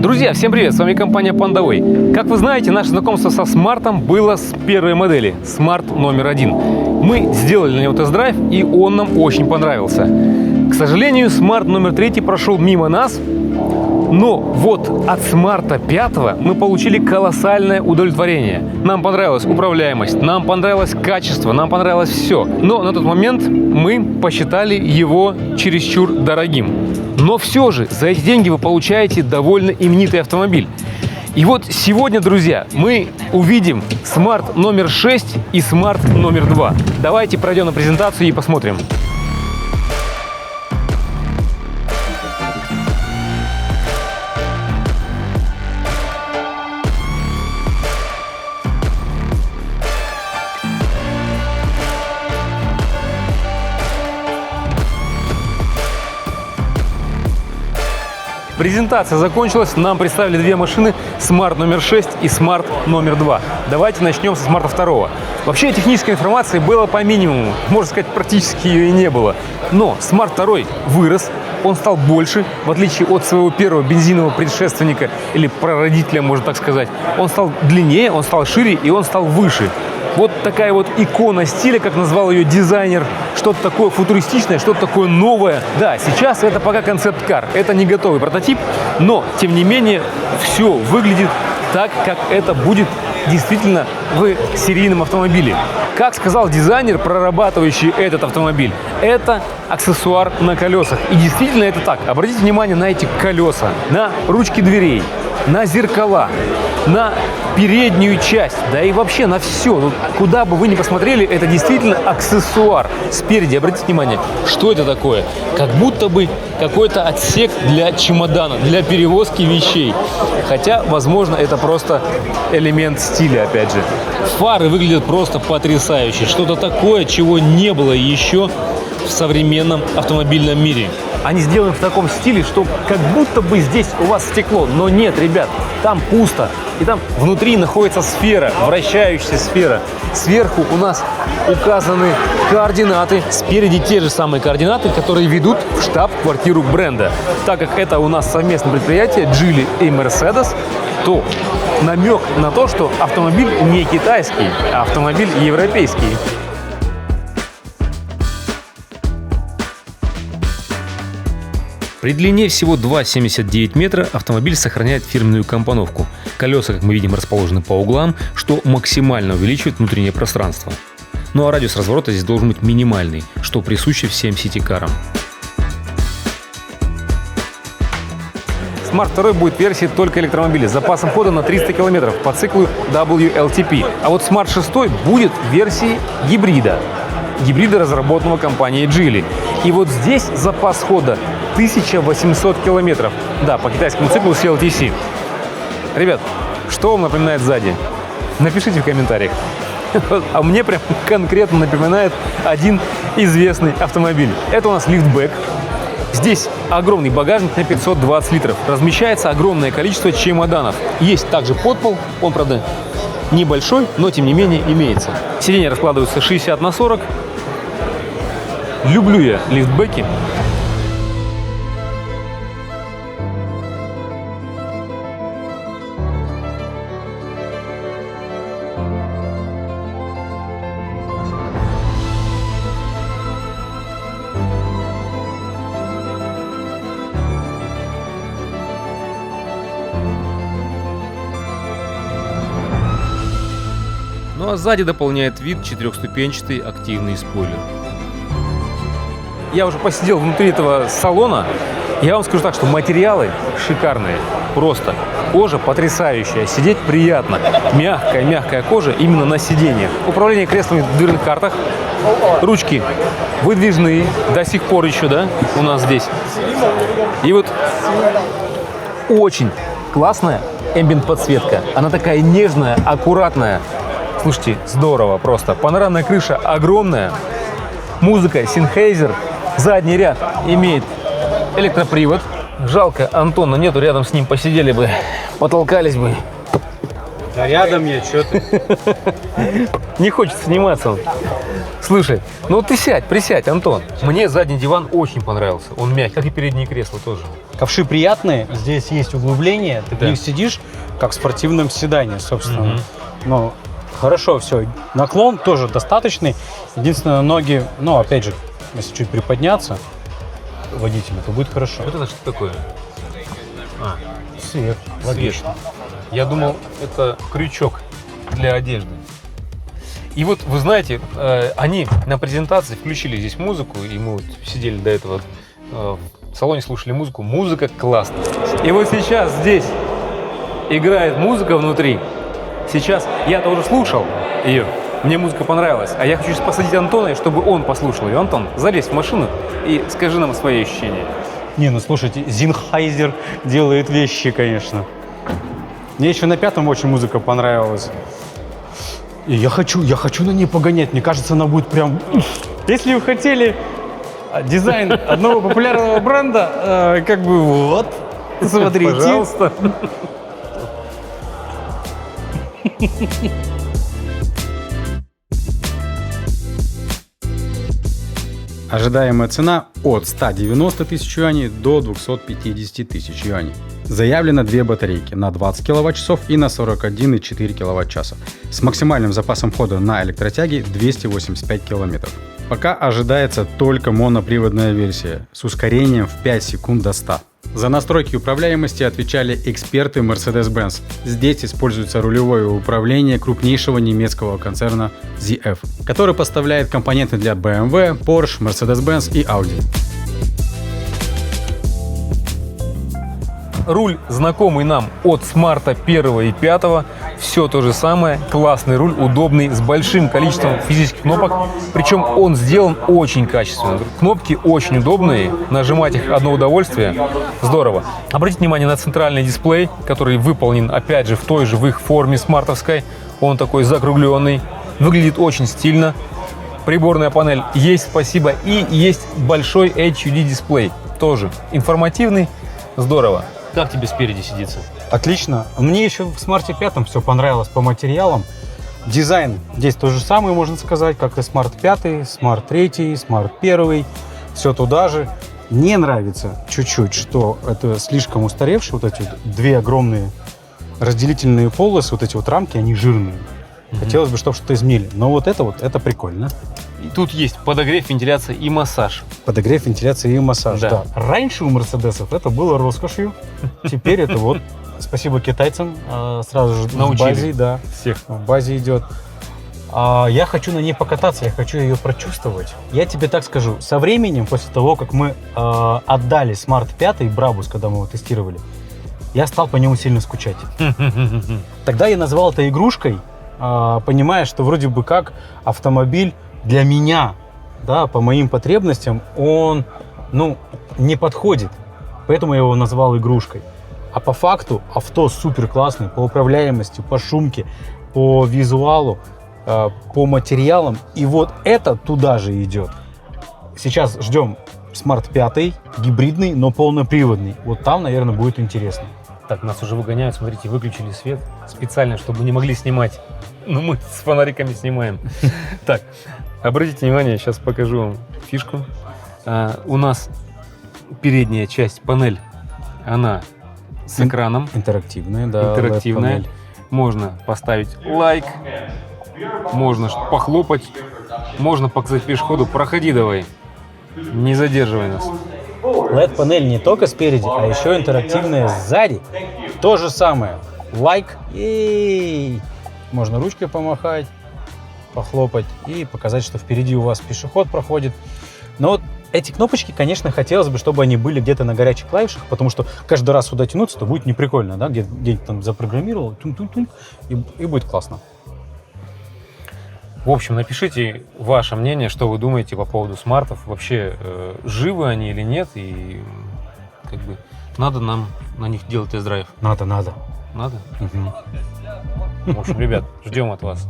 Друзья, всем привет! С вами компания Pandaway. Как вы знаете, наше знакомство со смартом было с первой модели, смарт номер 1. Мы сделали на него тест-драйв, и он нам очень понравился. К сожалению, смарт номер 3 прошел мимо нас, но вот от смарта 5 мы получили колоссальное удовлетворение. Нам понравилась управляемость, нам понравилось качество, нам понравилось все. Но на тот момент мы посчитали его чересчур дорогим. Но все же за эти деньги вы получаете довольно именитый автомобиль. И вот сегодня, друзья, мы увидим смарт номер 6 и смарт номер 2. Давайте пройдем на презентацию и посмотрим. Презентация закончилась, нам представили две машины, смарт номер 6 и смарт номер 2. Давайте начнем со смарта 2. Вообще технической информации было по минимуму, можно сказать, практически ее и не было. Но смарт 2 вырос, он стал больше, в отличие от своего первого бензинового предшественника или прародителя, можно так сказать. Он стал длиннее, он стал шире и он стал выше. Вот такая вот икона стиля, как назвал ее дизайнер, что-то такое футуристичное, что-то такое новое. Да, сейчас это пока концепт-кар, это не готовый прототип, но, тем не менее, все выглядит так, как это будет действительно в серийном автомобиле. Как сказал дизайнер, прорабатывающий этот автомобиль, это аксессуар на колесах. И действительно это так. Обратите внимание на эти колеса, на ручки дверей, на зеркала, на переднюю часть, да и вообще на все. Ну, куда бы вы ни посмотрели, это действительно аксессуар. Спереди, обратите внимание, что это такое? Как будто бы какой-то отсек для чемодана, для перевозки вещей. Хотя, возможно, это просто элемент стиля, опять же. Фары выглядят просто потрясающе. Что-то такое, чего не было еще в современном автомобильном мире. Они сделаны в таком стиле, что как будто бы здесь у вас стекло. Но нет, ребят, там пусто. И там внутри находится сфера, вращающаяся сфера. Сверху у нас указаны координаты. Спереди те же самые координаты, которые ведут в штаб-квартиру бренда. Так как это у нас совместное предприятие Geely и Mercedes, то намек на то, что автомобиль не китайский, а автомобиль европейский. При длине всего 2,79 метра автомобиль сохраняет фирменную компоновку. Колеса, как мы видим, расположены по углам, что максимально увеличивает внутреннее пространство. Ну а радиус разворота здесь должен быть минимальный, что присуще всем сити-карам. Смарт 2 будет версией только электромобиля с запасом хода на 300 км по циклу WLTP. А вот смарт 6 будет версией гибрида. Гибрида, разработанного компанией Geely. И вот здесь запас хода 1800 километров. Да, по китайскому циклу CLTC. Ребят, что вам напоминает сзади? Напишите в комментариях. А мне прям конкретно напоминает один известный автомобиль. Это у нас лифтбэк. Здесь огромный багажник на 520 литров. Размещается огромное количество чемоданов. Есть также подпол. Он, правда, небольшой, но тем не менее имеется. Сиденья раскладываются 60/40. Люблю я лифтбеки. Ну а сзади дополняет вид четырехступенчатый активный спойлер. Я уже посидел внутри этого салона. Я вам скажу так, что материалы шикарные. Просто кожа потрясающая. Сидеть приятно. Мягкая кожа именно на сиденье. Управление креслами в дверных картах. Ручки выдвижные. До сих пор еще, да, у нас здесь. И вот очень классная эмбиент-подсветка. Она такая нежная, аккуратная. Слушайте, здорово просто. Панорамная крыша огромная. Музыка, Sennheiser. Задний ряд имеет электропривод. Жалко, Антона нету, рядом с ним посидели бы, потолкались бы. Да рядом я, что ты? Не хочет сниматься он. Слушай, ну ты присядь, Антон. Мне задний диван очень понравился. Он мягкий, как и передние кресла тоже. Ковши приятные, здесь есть углубление, ты в них сидишь, как в спортивном седане, собственно. Ну, хорошо, все. Наклон тоже достаточный. Единственное, ноги, ну, опять же, если чуть приподняться водителя, то будет хорошо. Вот это что такое? Свет, логично. Я думал, это крючок для одежды. И вот, вы знаете, они на презентации включили здесь музыку, и мы вот сидели до этого в салоне, слушали музыку. Музыка классная. И вот сейчас здесь играет музыка внутри. Сейчас я-то уже слушал ее, мне музыка понравилась, а я хочу сейчас посадить Антона, чтобы он послушал ее. Антон, залезь в машину и скажи нам свои ощущения. Не, ну слушайте, Sennheiser делает вещи, конечно. Мне еще на 5-м очень музыка понравилась. И я хочу на ней погонять. Мне кажется, она будет прям... Если вы хотели дизайн одного популярного бренда, как бы вот, смотрите. Пожалуйста. Ожидаемая цена от 190 тысяч юаней до 250 тысяч юаней. Заявлено две батарейки на 20 кВт-часов и на 41,4 кВт-часа с максимальным запасом хода на электротяге 285 км. Пока ожидается только моноприводная версия с ускорением в 5 секунд до 100. За настройки управляемости отвечали эксперты Mercedes-Benz. Здесь используется рулевое управление крупнейшего немецкого концерна ZF, который поставляет компоненты для BMW, Porsche, Mercedes-Benz и Audi. Руль знакомый нам от смарта 1 и 5. Все то же самое. Классный руль, удобный, с большим количеством физических кнопок. Причем он сделан очень качественно. Кнопки очень удобные. Нажимать их одно удовольствие. Здорово. Обратите внимание на центральный дисплей, который выполнен, опять же, в той же в их форме смартовской. Он такой закругленный. Выглядит очень стильно. Приборная панель есть, спасибо. И есть большой HUD дисплей. Тоже информативный. Здорово. Как тебе спереди сидится? Отлично. Мне еще в смарте 5 все понравилось по материалам. Дизайн здесь то же самое, можно сказать, как и смарт 5, смарт 3, смарт 1. Все туда же. Мне нравится чуть-чуть, что это слишком устаревшие, вот эти вот две огромные разделительные полосы, вот эти вот рамки, они жирные. Хотелось бы, чтобы что-то изменили. Но вот это прикольно. И тут есть подогрев, вентиляция и массаж. Подогрев, вентиляция и массаж, Да. да. Раньше у мерседесов это было роскошью. Теперь это вот, спасибо китайцам, сразу же Научили. в базе, да, Всех. в базе идет. Я хочу на ней покататься, я хочу ее прочувствовать. Я тебе так скажу, со временем, после того, как мы отдали Smart 5 и Brabus, когда мы его тестировали, я стал по нему сильно скучать. Тогда я назвал это игрушкой, понимая, что вроде бы как автомобиль для меня, да, по моим потребностям, он, не подходит. Поэтому я его назвал игрушкой. А по факту авто супер классный по управляемости, по шумке, по визуалу, по материалам. И вот это туда же идет. Сейчас ждем Smart 5, гибридный, но полноприводный. Вот там, наверное, будет интересно. Так, нас уже выгоняют, смотрите, выключили свет специально, чтобы не могли снимать. Ну, мы с фонариками снимаем. Так, обратите внимание, сейчас покажу вам фишку. У нас передняя часть, панель, она с экраном. Интерактивная, да. Интерактивная. LED-панель. Можно поставить лайк, можно похлопать, можно показать пешеходу: проходи давай, не задерживай нас. LED-панель не только спереди, а еще интерактивная сзади. То же самое. Лайк. Ей! Можно ручкой помахать, похлопать и показать, что впереди у вас пешеход проходит. Но вот эти кнопочки, конечно, хотелось бы, чтобы они были где-то на горячих клавишах, потому что каждый раз сюда тянуться, то будет неприкольно, да? Где-нибудь там запрограммировал, тун-тун-тун, и будет классно. В общем, напишите ваше мнение, что вы думаете по поводу смартов. Вообще, живы они или нет, и как бы надо нам на них делать тест-драйв. Надо. Надо? В общем, ребят, ждем от вас.